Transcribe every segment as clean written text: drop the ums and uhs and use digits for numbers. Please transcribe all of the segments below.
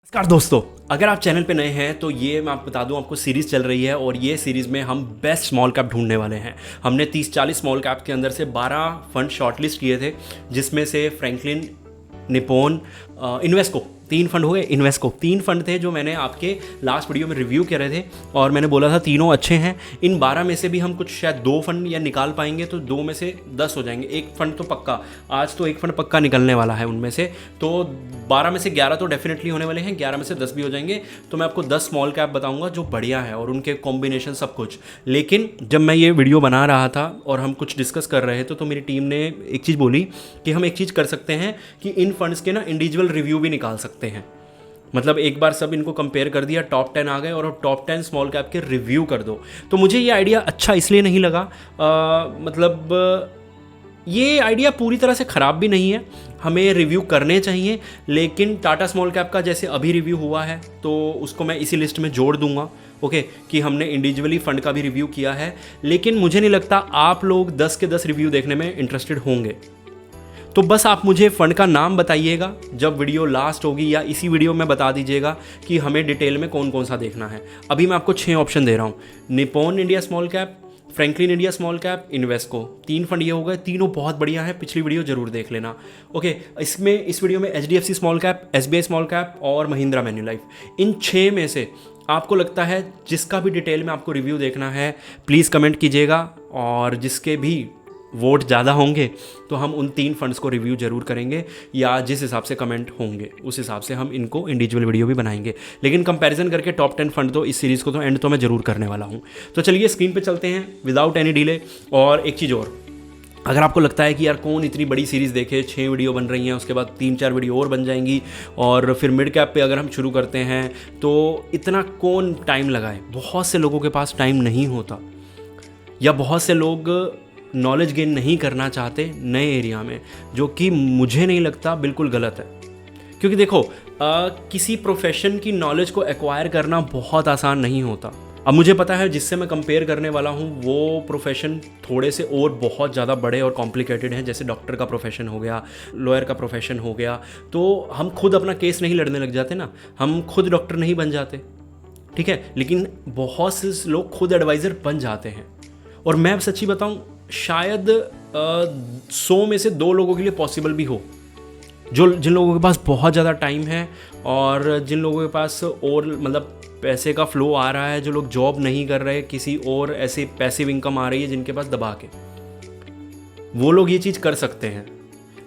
नमस्कार दोस्तों, अगर आप चैनल पे नए हैं तो ये मैं आपको बता दूं, आपको सीरीज़ चल रही है और ये सीरीज़ में हम बेस्ट स्मॉल कैप ढूंढने वाले हैं। हमने 30-40 स्मॉल कैप के अंदर से 12 फंड शॉर्टलिस्ट किए थे, जिसमें से फ्रैंकलिन, निप्पॉन, इन्वेस्को, 3 फंड हुए। इन्वेस्को 3 फंड थे जो मैंने आपके लास्ट वीडियो में रिव्यू करे थे और मैंने बोला था तीनों अच्छे हैं। इन 12 में से भी हम कुछ शायद 2 फंड या निकाल पाएंगे, तो 2 में से 10 हो जाएंगे। एक फंड तो पक्का, आज तो एक फंड पक्का निकलने वाला है उनमें से। तो 12 में से 11 तो डेफिनेटली होने वाले हैं, 11 में से 10 भी हो जाएंगे। तो मैं आपको 10 स्मॉल कैप बताऊंगा जो बढ़िया है और उनके कॉम्बिनेशन सब कुछ। लेकिन जब मैं ये वीडियो बना रहा था और हम कुछ डिस्कस कर रहे थे तो मेरी टीम ने एक चीज़ बोली कि हम एक चीज़ कर सकते हैं कि इन फंड्स के ना इंडिविजुअल रिव्यू भी निकाल सकते हैं। मतलब एक बार सब इनको कंपेयर कर दिया, टॉप 10 आ गए और टॉप 10 स्मॉल कैप के रिव्यू कर दो। तो मुझे ये आइडिया अच्छा इसलिए नहीं लगा, ये आइडिया पूरी तरह से ख़राब भी नहीं है, हमें रिव्यू करने चाहिए। लेकिन टाटा स्मॉल कैप का जैसे अभी रिव्यू हुआ है तो उसको मैं इसी लिस्ट में जोड़ दूंगा, ओके, कि हमने इंडिविजुअली फंड का भी रिव्यू किया है। लेकिन मुझे नहीं लगता आप लोग 10 के 10 रिव्यू देखने में इंटरेस्टेड होंगे। तो बस आप मुझे फ़ंड का नाम बताइएगा जब वीडियो लास्ट होगी, या इसी वीडियो में बता दीजिएगा कि हमें डिटेल में कौन कौन सा देखना है। अभी मैं आपको 6 ऑप्शन दे रहा हूँ: Nippon India small cap, Franklin India small cap, Invesco. 3 fund ये हो गए, तीनों बहुत बढ़िया है, पिछली वीडियो जरूर देख लेना, ओके। इस वीडियो में HDFC small cap, SBI small cap और महिंद्रा मैन्युलाइफ, इन 6 में से आपको लगता है जिसका भी डिटेल में आपको रिव्यू देखना है, प्लीज़ कमेंट कीजिएगा। और जिसके भी वोट ज़्यादा होंगे तो हम उन 3 फंड्स को रिव्यू जरूर करेंगे, या जिस हिसाब से कमेंट होंगे उस हिसाब से हम इनको इंडिविजुअल वीडियो भी बनाएंगे। लेकिन कंपैरिजन करके टॉप 10 फंड तो इस सीरीज़ को तो एंड तो मैं ज़रूर करने वाला हूँ। तो चलिए स्क्रीन पे चलते हैं विदाउट एनी डिले। और एक चीज़ और, अगर आपको लगता है कि यार कौन इतनी बड़ी सीरीज़ देखे, 6 वीडियो बन रही हैं, उसके बाद 3-4 वीडियो और बन जाएंगी और फिर मिड कैप पे अगर हम शुरू करते हैं तो इतना कौन टाइम लगाए। बहुत से लोगों के पास टाइम नहीं होता, या बहुत से लोग नॉलेज गेन नहीं करना चाहते नए एरिया में, जो कि मुझे नहीं लगता बिल्कुल गलत है। क्योंकि देखो, किसी प्रोफेशन की नॉलेज को एक्वायर करना बहुत आसान नहीं होता। अब मुझे पता है जिससे मैं कंपेयर करने वाला हूँ वो प्रोफेशन थोड़े से और बहुत ज़्यादा बड़े और कॉम्प्लिकेटेड हैं, जैसे डॉक्टर का प्रोफेशन हो गया, लॉयर का प्रोफेशन हो गया। तो हम खुद अपना केस नहीं लड़ने लग जाते ना, हम खुद डॉक्टर नहीं बन जाते, ठीक है। लेकिन बहुत से लोग खुद एडवाइज़र बन जाते हैं। और मैं सच्ची बताऊँ, शायद 100 में से 2 लोगों के लिए पॉसिबल भी हो, जिन लोगों के पास बहुत ज़्यादा टाइम है और जिन लोगों के पास और मतलब पैसे का फ्लो आ रहा है, जो लोग जॉब नहीं कर रहे, किसी और ऐसे पैसिव इनकम आ रही है जिनके पास दबा के, वो लोग ये चीज़ कर सकते हैं।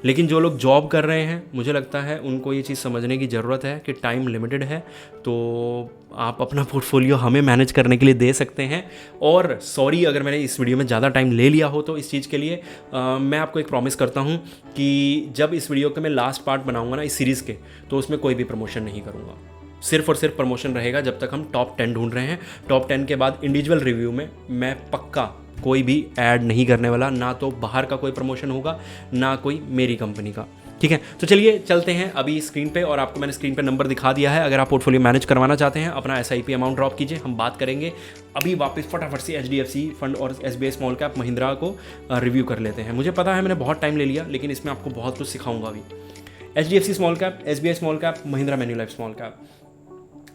लेकिन जो लोग जॉब कर रहे हैं, मुझे लगता है उनको ये चीज़ समझने की ज़रूरत है कि टाइम लिमिटेड है। तो आप अपना पोर्टफोलियो हमें मैनेज करने के लिए दे सकते हैं। और सॉरी अगर मैंने इस वीडियो में ज़्यादा टाइम ले लिया हो तो इस चीज़ के लिए मैं आपको एक प्रॉमिस करता हूँ कि जब इस वीडियो का मैं लास्ट पार्ट बनाऊँगा ना इस सीरीज़ के, तो उसमें कोई भी प्रमोशन नहीं करूँगा। सिर्फ और सिर्फ प्रमोशन रहेगा जब तक हम टॉप 10 ढूंढ रहे हैं। टॉप 10 के बाद इंडिविजुअल रिव्यू में मैं पक्का कोई भी ऐड नहीं करने वाला, ना तो बाहर का कोई प्रमोशन होगा, ना कोई मेरी कंपनी का, ठीक है। तो चलिए चलते हैं अभी स्क्रीन पे, और आपको मैंने स्क्रीन पे नंबर दिखा दिया है। अगर आप पोर्टफोलियो मैनेज करवाना चाहते हैं, अपना SIP अमाउंट ड्रॉप कीजिए, हम बात करेंगे। अभी वापस फटाफट से HDFC फंड और SBI स्मॉल कैप, महिंद्रा को रिव्यू कर लेते हैं। मुझे पता है मैंने बहुत टाइम ले लिया, लेकिन इसमें आपको बहुत कुछ सिखाऊंगा अभी। HDFC small cap, SBI small cap, Mahindra Manulife small cap.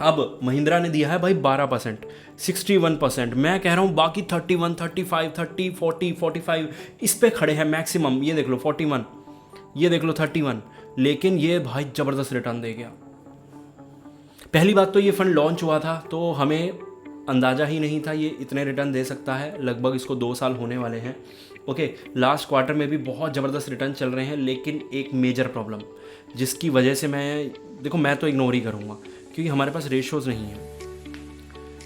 अब महिंद्रा ने दिया है भाई 12%, 61%। मैं कह रहा हूँ बाकी 31, 35, 30, 40, 45 इस पे खड़े हैं मैक्सिमम। ये देख लो 41, ये देख लो 31, लेकिन ये भाई ज़बरदस्त रिटर्न दे गया। पहली बात तो ये फंड लॉन्च हुआ था तो हमें अंदाज़ा ही नहीं था ये इतने रिटर्न दे सकता है। लगभग इसको 2 साल होने वाले हैं, ओके। लास्ट क्वार्टर में भी बहुत ज़बरदस्त रिटर्न चल रहे हैं, लेकिन एक मेजर प्रॉब्लम जिसकी वजह से मैं तो इग्नोर ही करूँगा, क्योंकि हमारे पास रेशोज़ नहीं है।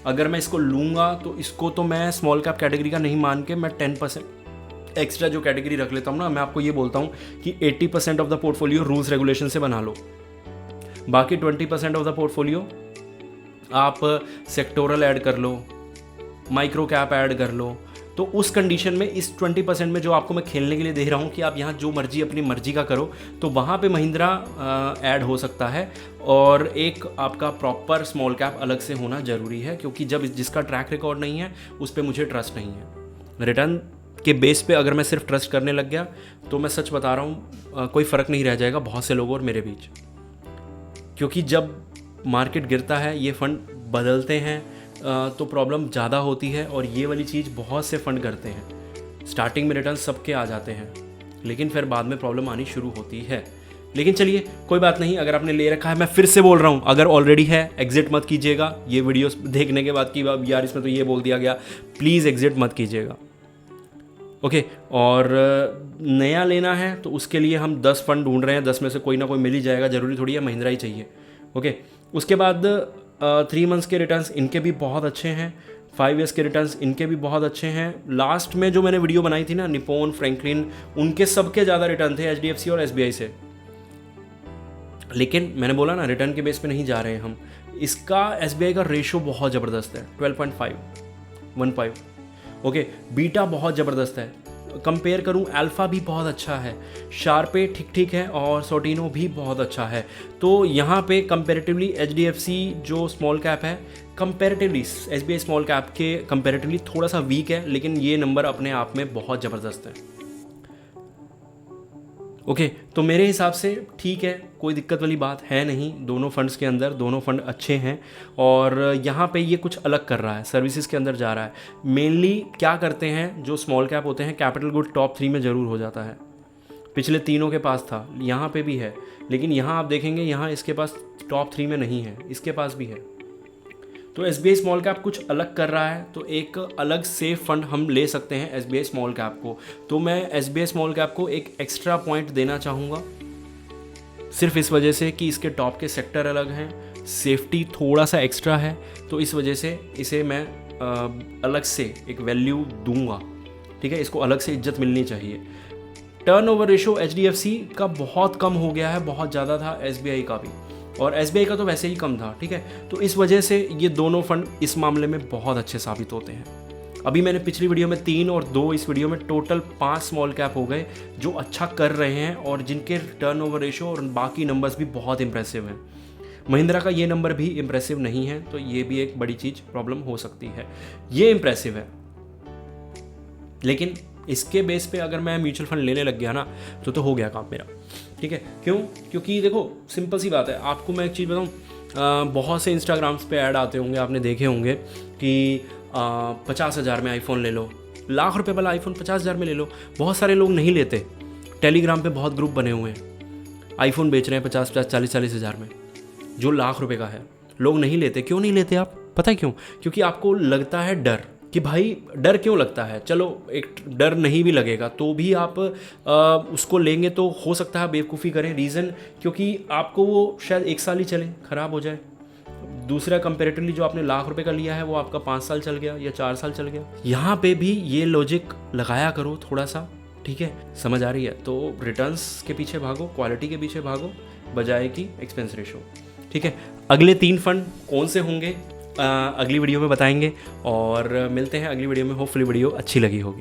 अगर मैं इसको लूँगा तो इसको तो मैं स्मॉल कैप कैटेगरी का नहीं मान के मैं 10% एक्स्ट्रा जो कैटेगरी रख लेता हूँ ना। मैं आपको ये बोलता हूँ कि 80% of the portfolio rules regulation से बना लो, बाकी 20% ऑफ द पोर्टफोलियो आप सेक्टोरल ऐड कर लो, माइक्रो कैप ऐड कर लो। तो उस कंडीशन में इस 20% में जो आपको मैं खेलने के लिए दे रहा हूँ कि आप यहाँ जो मर्जी अपनी मर्जी का करो, तो वहाँ पे महिंद्रा ऐड हो सकता है। और एक आपका प्रॉपर स्मॉल कैप अलग से होना ज़रूरी है, क्योंकि जब जिसका ट्रैक रिकॉर्ड नहीं है उस पर मुझे ट्रस्ट नहीं है। रिटर्न के बेस पे अगर मैं सिर्फ ट्रस्ट करने लग गया तो मैं सच बता रहा हूँ कोई फ़र्क नहीं रह जाएगा बहुत से लोगों और मेरे बीच। क्योंकि जब मार्केट गिरता है, ये फ़ंड बदलते हैं तो प्रॉब्लम ज़्यादा होती है। और ये वाली चीज़ बहुत से फ़ंड करते हैं, स्टार्टिंग में रिटर्न सबके आ जाते हैं, लेकिन फिर बाद में प्रॉब्लम आनी शुरू होती है। लेकिन चलिए कोई बात नहीं, अगर आपने ले रखा है, मैं फिर से बोल रहा हूँ, अगर ऑलरेडी है एग्जिट मत कीजिएगा ये वीडियोस देखने के बाद कि यार इसमें तो ये बोल दिया गया, प्लीज़ एग्जिट मत कीजिएगा। ओके, और नया लेना है तो उसके लिए हम 10 फंड ढूंढ रहे हैं, 10 में से कोई ना कोई मिल ही जाएगा, ज़रूरी थोड़ी है महिंद्रा ही चाहिए। ओके, उसके बाद 3 मंथ्स के रिटर्न्स इनके भी बहुत अच्छे हैं, 5 ईयर्स के रिटर्न्स इनके भी बहुत अच्छे हैं। लास्ट में जो मैंने वीडियो बनाई थी ना, निप्पॉन, फ्रैंकलिन, उनके सबके ज़्यादा रिटर्न थे HDFC और SBI से। लेकिन मैंने बोला ना, रिटर्न के बेस पे नहीं जा रहे हैं हम। इसका SBI का रेशो बहुत ज़बरदस्त है, 12.5 ओके। बीटा बहुत ज़बरदस्त है, कंपेयर करूं अल्फ़ा भी बहुत अच्छा है, शार्पे ठीक ठीक है, और सोटिनो भी बहुत अच्छा है। तो यहाँ पे कंपेरेटिवली HDFC जो स्मॉल कैप है, कंपेरेटिवली SBI स्मॉल कैप के कंपेरेटिवली थोड़ा सा वीक है, लेकिन ये नंबर अपने आप में बहुत ज़बरदस्त है। ओके, तो मेरे हिसाब से ठीक है, कोई दिक्कत वाली बात है नहीं। दोनों फंड्स के अंदर दोनों फंड अच्छे हैं, और यहाँ पे ये कुछ अलग कर रहा है, सर्विसेज के अंदर जा रहा है। मेनली क्या करते हैं जो स्मॉल कैप होते हैं, कैपिटल गुड टॉप 3 में ज़रूर हो जाता है, पिछले तीनों के पास था, यहाँ पे भी है, लेकिन यहाँ आप देखेंगे यहाँ इसके पास टॉप 3 में नहीं है, इसके पास भी है। तो SBI स्मॉल कैप कुछ अलग कर रहा है, तो एक अलग सेफ फंड हम ले सकते हैं SBI स्मॉल कैप को। तो मैं SBI स्मॉल कैप को एक एक्स्ट्रा पॉइंट देना चाहूँगा, सिर्फ इस वजह से कि इसके टॉप के सेक्टर अलग हैं, सेफ्टी थोड़ा सा एक्स्ट्रा है, तो इस वजह से इसे मैं अलग से एक वैल्यू दूंगा। ठीक है, इसको अलग से इज्जत मिलनी चाहिए। टर्नओवर रेशो HDFC का बहुत कम हो गया है, बहुत ज़्यादा था SBI का भी, और SBI का तो वैसे ही कम था। ठीक है, तो इस वजह से ये दोनों फंड इस मामले में बहुत अच्छे साबित होते हैं। अभी मैंने पिछली वीडियो में 3 और 2, इस वीडियो में टोटल 5 स्मॉल कैप हो गए जो अच्छा कर रहे हैं, और जिनके टर्नओवर रेशो और बाकी नंबर्स भी बहुत इंप्रेसिव हैं। महिंद्रा का ये नंबर भी इंप्रेसिव नहीं है, तो ये भी एक बड़ी चीज़ प्रॉब्लम हो सकती है। ये इंप्रेसिव है, लेकिन इसके बेस पे अगर मैं म्यूचुअल फंड लेने लग गया ना, तो हो गया काम मेरा। ठीक है, क्यों? क्योंकि देखो सिंपल सी बात है, आपको मैं एक चीज़ बताऊँ, बहुत से इंस्टाग्राम्स पे ऐड आते होंगे, आपने देखे होंगे कि 50,000 में आईफोन ले लो, लाख रुपए वाला आईफोन 50,000 में ले लो। बहुत सारे लोग नहीं लेते, टेलीग्राम पे बहुत ग्रुप बने हुए हैं, आईफोन बेच रहे हैं 50,000 40,000 हज़ार में, जो लाख रुपए का है। लोग नहीं लेते, क्यों नहीं लेते आप? पता है क्यों? क्योंकि आपको लगता है डर, कि भाई डर क्यों लगता है? चलो एक डर नहीं भी लगेगा तो भी आप उसको लेंगे तो हो सकता है बेवकूफ़ी करें। रीज़न क्योंकि आपको वो शायद 1 साल ही चले, ख़राब हो जाए। दूसरा कंपेरेटिवली जो आपने लाख रुपए का लिया है वो आपका 5 साल चल गया या 4 साल चल गया। यहाँ पे भी ये लॉजिक लगाया करो थोड़ा सा, ठीक है? समझ आ रही है? तो रिटर्न्स के पीछे भागो, क्वालिटी के पीछे भागो, बजाय कि एक्सपेंस रेशो। ठीक है, अगले 3 फंड कौन से होंगे अगली वीडियो में बताएंगे, और मिलते हैं अगली वीडियो में। होपफुली वीडियो अच्छी लगी होगी।